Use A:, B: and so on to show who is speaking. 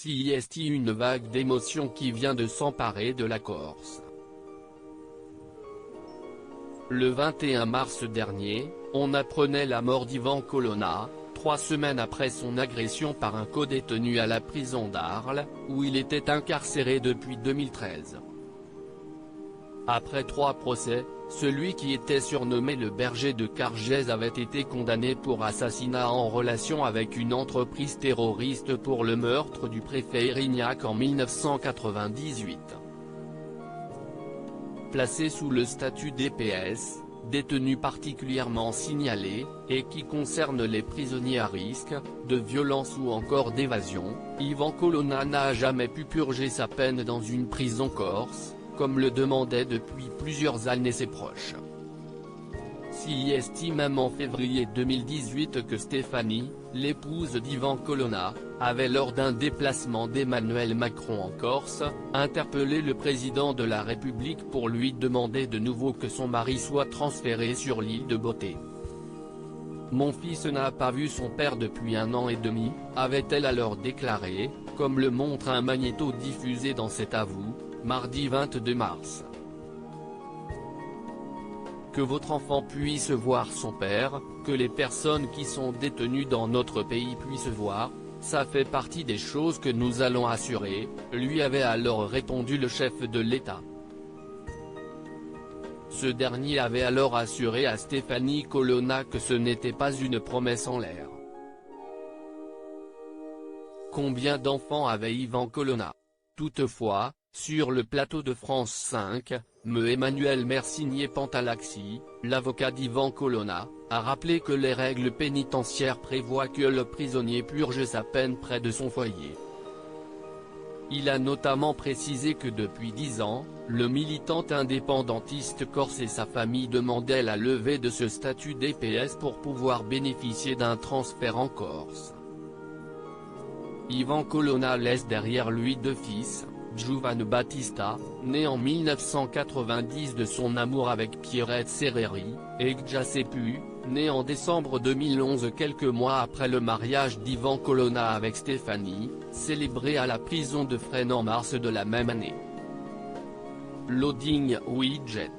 A: C'est une vague d'émotion qui vient de s'emparer de la Corse. Le 21 mars dernier, on apprenait la mort d'Ivan Colonna, 3 semaines après son agression par un codétenu à la prison d'Arles, où il était incarcéré depuis 2013. Après 3 procès, celui qui était surnommé le berger de Cargès avait été condamné pour assassinat en relation avec une entreprise terroriste pour le meurtre du préfet Erignac en 1998. Placé sous le statut DPS, détenu particulièrement signalé, et qui concerne les prisonniers à risque, de violence ou encore d'évasion, Ivan Colonna n'a jamais pu purger sa peine dans une prison corse, comme le demandaient depuis plusieurs années ses proches. S'y estime même en février 2018 que Stéphanie, l'épouse d'Ivan Colonna, avait lors d'un déplacement d'Emmanuel Macron en Corse, interpellé le président de la République pour lui demander de nouveau que son mari soit transféré sur l'île de Beauté. « Mon fils n'a pas vu son père depuis 1 an et demi, avait-elle alors déclaré, comme le montre un magnéto diffusé dans cet avou, mardi 22 mars. Que votre enfant puisse voir son père, que les personnes qui sont détenues dans notre pays puissent voir, ça fait partie des choses que nous allons assurer, lui avait alors répondu le chef de l'État. Ce dernier avait alors assuré à Stéphanie Colonna que ce n'était pas une promesse en l'air. Combien d'enfants avait Ivan Colonna? Toutefois, sur le plateau de France 5, Emmanuel Mercinier Pantalaxi, l'avocat d'Ivan Colonna, a rappelé que les règles pénitentiaires prévoient que le prisonnier purge sa peine près de son foyer. Il a notamment précisé que depuis 10 ans, le militant indépendantiste corse et sa famille demandaient la levée de ce statut DPS pour pouvoir bénéficier d'un transfert en Corse. Ivan Colonna laisse derrière lui 2 fils, Giovanni Battista, né en 1990 de son amour avec Pierrette Serreri, et Giuseppe, né en décembre 2011 quelques mois après le mariage d'Ivan Colonna avec Stéphanie, célébré à la prison de Fresnes en mars de la même année. Loading Widget.